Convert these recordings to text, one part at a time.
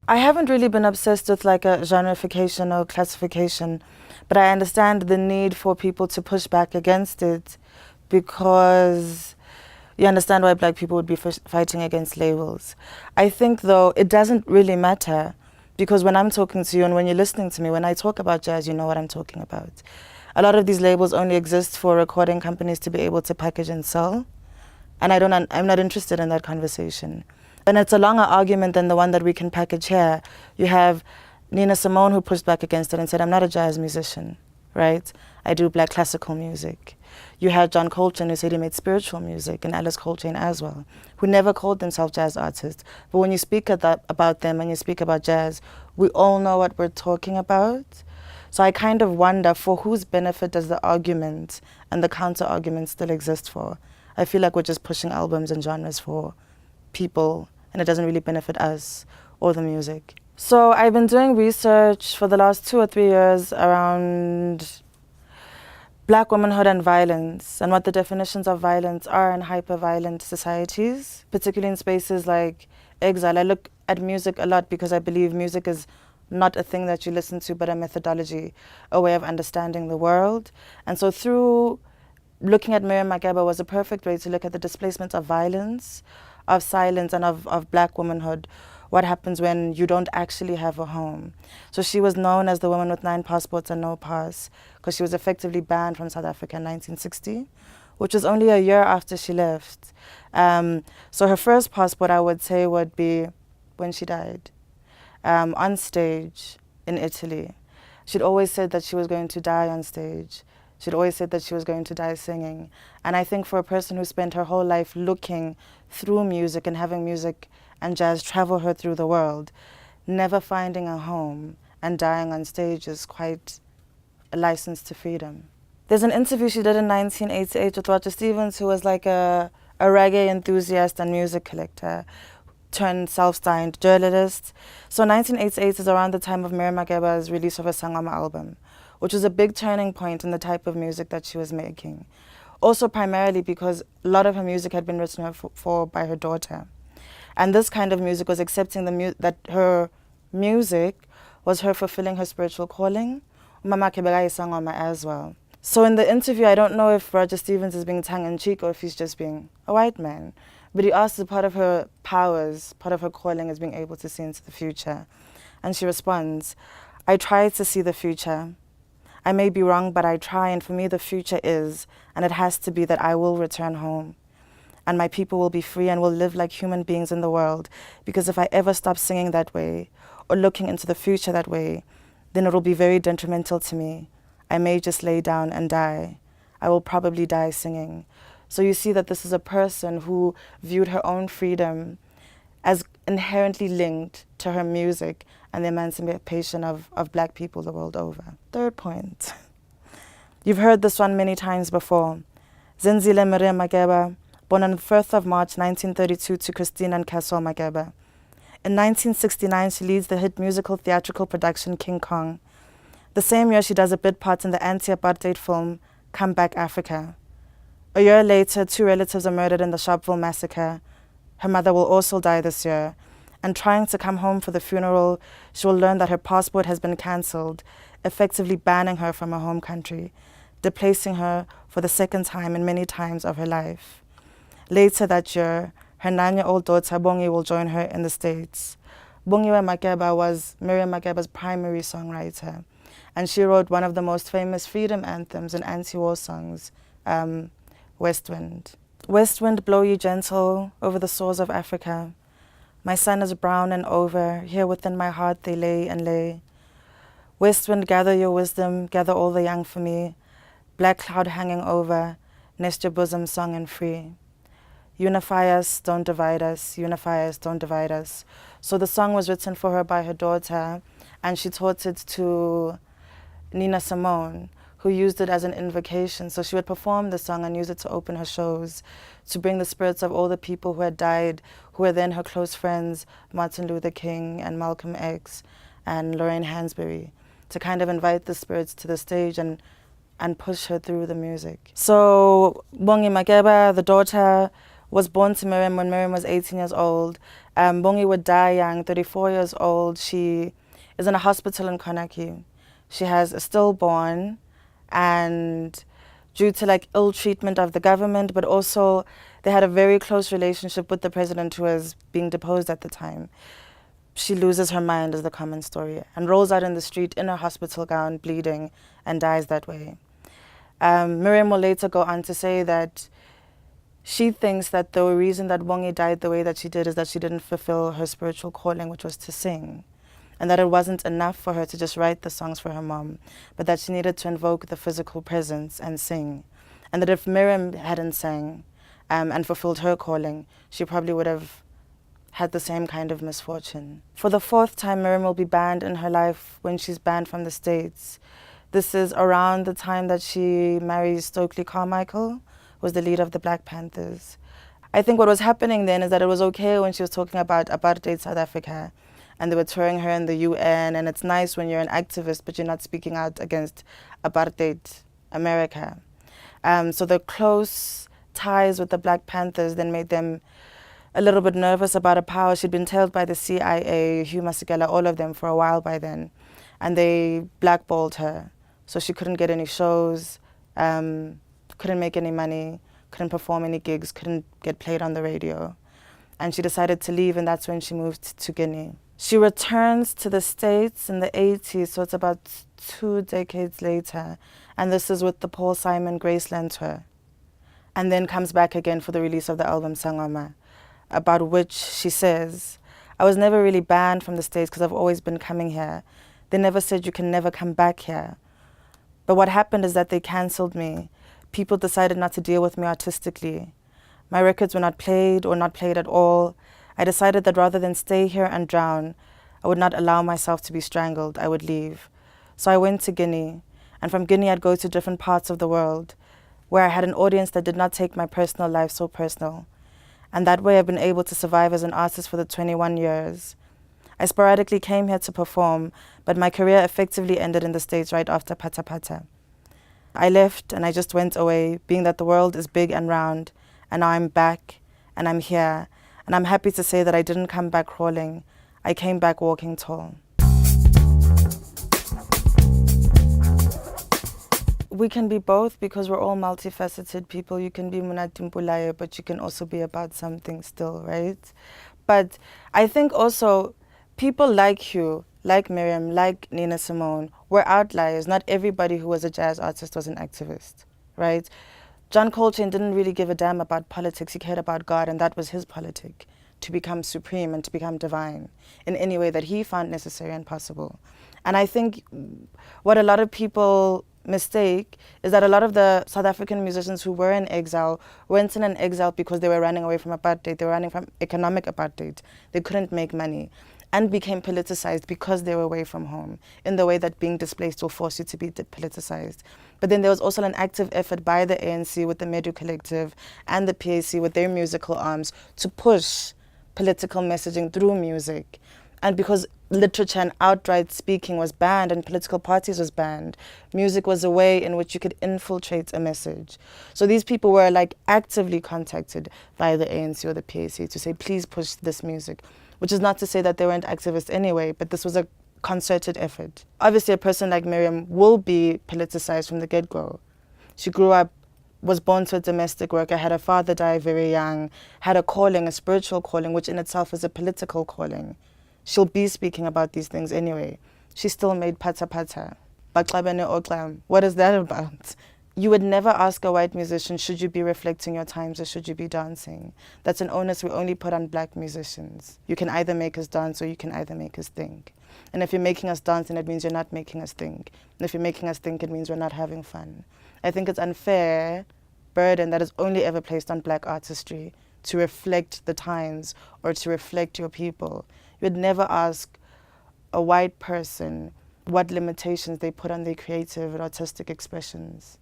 I haven't really been obsessed with like a genreification or classification, but I understand the need for people to push back against it because you understand why black people would be fighting against labels. I think though it doesn't really matter because when I'm talking to you and when you're listening to me, when I talk about jazz, you know what I'm talking about. A lot of these labels only exist for recording companies to be able to package and sell. And I'm not interested in that conversation. And it's a longer argument than the one that we can package here. You have Nina Simone who pushed back against it and said, I'm not a jazz musician, right? I do black classical music. You had John Coltrane who said he made spiritual music, and Alice Coltrane as well, who never called themselves jazz artists. But when you speak about them and you speak about jazz, we all know what we're talking about. So I kind of wonder for whose benefit does the argument and the counter-argument still exist for? I feel like we're just pushing albums and genres for people, and it doesn't really benefit us or the music. So I've been doing research for the last 2 or 3 years around black womanhood and violence and what the definitions of violence are in hyper-violent societies, particularly in spaces like exile. I look at music a lot because I believe music is not a thing that you listen to, but a methodology, a way of understanding the world. And so through looking at Miriam Makeba was a perfect way to look at the displacement of violence, of silence, and of black womanhood. What happens when you don't actually have a home? So she was known as the woman with 9 passports and no pass because she was effectively banned from South Africa in 1960, which was only a year after she left. So her first passport, I would say, would be when she died, on stage in Italy. She'd always said that she was going to die on stage. She'd always said that she was going to die singing. And I think for a person who spent her whole life looking through music and having music and jazz travel her through the world, never finding a home and dying on stage is quite a license to freedom. There's an interview she did in 1988 with Roger Stevens, who was like a reggae enthusiast and music collector turned self-styled journalist. So 1988 is around the time of Miriam Makeba's release of her Sangoma album, which was a big turning point in the type of music that she was making. Also primarily because a lot of her music had been written for by her daughter. And this kind of music was accepting that her music was her fulfilling her spiritual calling. Mama Kebega Sangoma as well. So in the interview, I don't know if Roger Stevens is being tongue-in-cheek or if he's just being a white man. But he asked if part of her powers, part of her calling is being able to see into the future. And she responds, I try to see the future. I may be wrong, but I try, and for me the future is, and it has to be that I will return home. And my people will be free and will live like human beings in the world. Because if I ever stop singing that way, or looking into the future that way, then it will be very detrimental to me. I may just lay down and die. I will probably die singing. So you see that this is a person who viewed her own freedom as inherently linked to her music and the emancipation of black people the world over. Third point. You've heard this one many times before. Zenzile Miriam Makeba, born on the 1st of March 1932 to Christine and Castle Makeba. In 1969, she leads the hit musical theatrical production King Kong. The same year, she does a bit part in the anti-apartheid film Come Back Africa. A year later, 2 relatives are murdered in the Sharpeville massacre. Her mother will also die this year. And trying to come home for the funeral, she will learn that her passport has been cancelled, effectively banning her from her home country, displacing her for the second time in many times of her life. Later that year, her 9-year-old daughter, Bongi, will join her in the States. Bongiwe Makeba was Miriam Makeba's primary songwriter, and she wrote one of the most famous freedom anthems and anti-war songs, West Wind. West wind, blow ye gentle over the shores of Africa. My sun is brown and over, here within my heart they lay and lay. West wind, gather your wisdom, gather all the young for me. Black cloud hanging over, nest your bosom song and free. Unify us, don't divide us, unify us, don't divide us. So the song was written for her by her daughter, and she taught it to Nina Simone, who used it as an invocation. So she would perform the song and use it to open her shows, to bring the spirits of all the people who had died, who were then her close friends, Martin Luther King and Malcolm X and Lorraine Hansberry, to kind of invite the spirits to the stage and push her through the music. So Bongi Makeba, the daughter, was born to Miriam when Miriam was 18 years old, Bongi would die young, 34 years old. She is in a hospital in Conakry. She has a stillborn, and due to like ill treatment of the government, but also they had a very close relationship with the president who was being deposed at the time. She loses her mind, is the common story, and rolls out in the street in a hospital gown, bleeding, and dies that way. Miriam will later go on to say that she thinks that the reason that Bongi died the way that she did is that she didn't fulfill her spiritual calling, which was to sing. And that it wasn't enough for her to just write the songs for her mom, but that she needed to invoke the physical presence and sing. And that if Miriam hadn't sang and fulfilled her calling, she probably would have had the same kind of misfortune. For the fourth time, Miriam will be banned in her life when she's banned from the States. This is around the time that she marries Stokely Carmichael, was the leader of the Black Panthers. I think what was happening then is that it was okay when she was talking about apartheid South Africa and they were touring her in the UN, and it's nice when you're an activist but you're not speaking out against apartheid America. So the close ties with the Black Panthers then made them a little bit nervous about her power. She'd been tailed by the CIA, Hugh Masekela, all of them for a while by then, and they blackballed her. So she couldn't get any shows, couldn't make any money, couldn't perform any gigs, couldn't get played on the radio. And she decided to leave, and that's when she moved to Guinea. She returns to the States in the 80s, so it's about 2 decades later, and this is with the Paul Simon Graceland tour. And then comes back again for the release of the album Sangoma, about which she says, I was never really banned from the States because I've always been coming here. They never said you can never come back here. But what happened is that they cancelled me. People decided not to deal with me artistically. My records were not played or not played at all. I decided that rather than stay here and drown, I would not allow myself to be strangled. I would leave. So I went to Guinea, and from Guinea I'd go to different parts of the world where I had an audience that did not take my personal life so personal. And that way I've been able to survive as an artist for the 21 years. I sporadically came here to perform, but my career effectively ended in the States right after Pata Pata. I left and I just went away, being that the world is big and round, and now I'm back and I'm here, and I'm happy to say that I didn't come back crawling. I came back walking tall. We can be both because we're all multifaceted people. You can be Munatimpulaye, but you can also be about something still, right? But I think also people like you, like Miriam, like Nina Simone, were outliers. Not everybody who was a jazz artist was an activist, right? John Coltrane didn't really give a damn about politics. He cared about God, and that was his politic, to become supreme and to become divine in any way that he found necessary and possible. And I think what a lot of people mistake is that a lot of the South African musicians who were in exile went in an exile because they were running away from apartheid. They were running from economic apartheid. They couldn't make money and became politicized because they were away from home, in the way that being displaced will force you to be politicized. But then there was also an active effort by the ANC with the Medu Collective and the PAC with their musical arms to push political messaging through music. And because literature and outright speaking was banned and political parties was banned, music was a way in which you could infiltrate a message. So these people were like actively contacted by the ANC or the PAC to say, please push this music, which is not to say that they weren't activists anyway, but this was a concerted effort. Obviously, a person like Miriam will be politicized from the get-go. She grew up, was born to a domestic worker, had her father die very young, had a calling, a spiritual calling, which in itself is a political calling. She'll be speaking about these things anyway. She still made Pata Pata. Baxabene Oklam. What is that about? You would never ask a white musician, should you be reflecting your times or should you be dancing? That's an onus we only put on black musicians. You can either make us dance or you can either make us think. And if you're making us dance, then it means you're not making us think. And if you're making us think, it means we're not having fun. I think it's unfair burden that is only ever placed on black artistry to reflect the times or to reflect your people. You would never ask a white person what limitations they put on their creative and artistic expressions.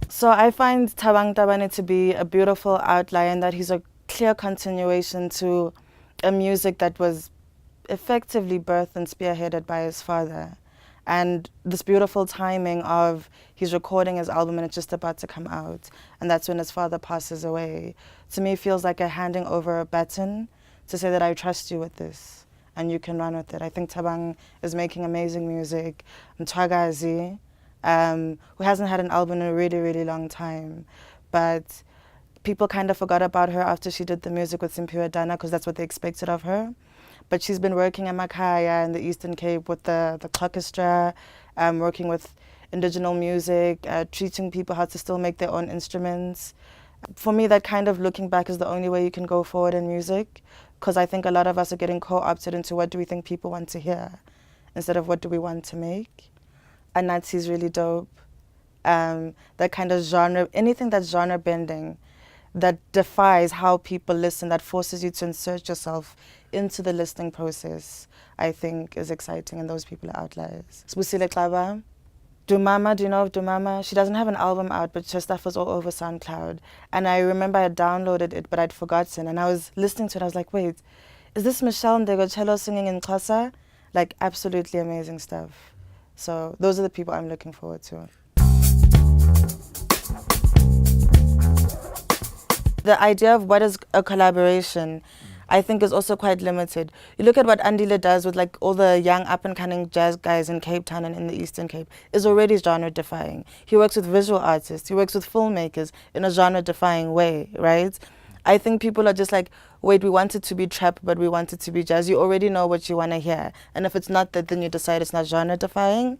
So I find Thabang Tabane to be a beautiful outlier in that he's a clear continuation to a music that was effectively birthed and spearheaded by his father. And this beautiful timing of he's recording his album and it's just about to come out. And that's when his father passes away. To me, it feels like a handing over a baton to say that I trust you with this and you can run with it. I think Thabang is making amazing music. Mthwakazi, who hasn't had an album in a really, really long time. But people kind of forgot about her after she did the music with Simpiwe Dana because that's what they expected of her. But she's been working in Makaya in the Eastern Cape with the orchestra, working with indigenous music, teaching people how to still make their own instruments. For me, that kind of looking back is the only way you can go forward in music, because I think a lot of us are getting co-opted into what do we think people want to hear instead of what do we want to make. And Natsi's really dope. That kind of genre, anything that's genre bending, that defies how people listen, that forces you to insert yourself into the listening process, I think is exciting, and those people are outliers. Sibusile Xaba, Dumama, do you know of Dumama? She doesn't have an album out, but her stuff was all over SoundCloud. And I remember I had downloaded it, but I'd forgotten. And I was listening to it, I was like, wait, is this Michelle Ndegochelo singing in Xhosa? Like, absolutely amazing stuff. So those are the people I'm looking forward to. The idea of what is a collaboration, I think, is also quite limited. You look at what Andile does with like all the young up-and-coming jazz guys in Cape Town and in the Eastern Cape is already genre-defying. He works with visual artists, he works with filmmakers in a genre-defying way, right? I think people are just like, wait, we want it to be trap, but we want it to be jazz. You already know what you want to hear. And if it's not that, then you decide it's not genre-defying.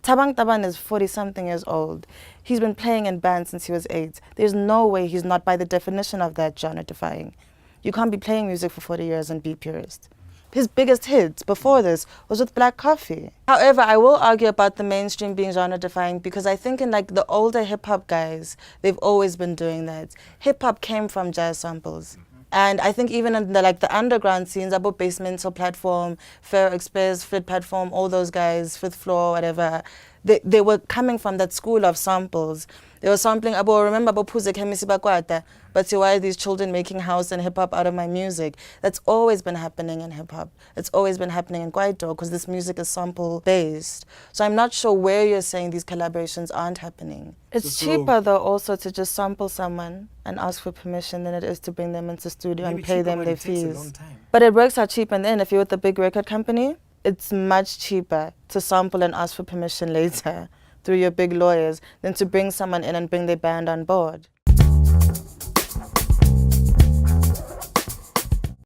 Thabang is 40-something years old. He's been playing in bands since he was 8. There's no way he's not, by the definition of that, genre-defying. You can't be playing music for 40 years and be purist. His biggest hits before this was with Black Coffee. However, I will argue about the mainstream being genre-defying because I think in like the older hip-hop guys, they've always been doing that. Hip-hop came from jazz samples. And I think even in the underground scenes, about Basemental Platform, Fair Express, Fit Platform, all those guys, Fifth Floor, whatever, they were coming from that school of samples. They were sampling, remember Puze Kemisi Bakwata, but why are these children making house and hip-hop out of my music? That's always been happening in hip-hop. It's always been happening in Kwaito because this music is sample-based. So I'm not sure where you're saying these collaborations aren't happening. It's cheaper, though, also to just sample someone and ask for permission than it is to bring them into studio and pay them their fees. But it works out cheap, and then if you're with a big record company, it's much cheaper to sample and ask for permission later through your big lawyers than to bring someone in and bring their band on board.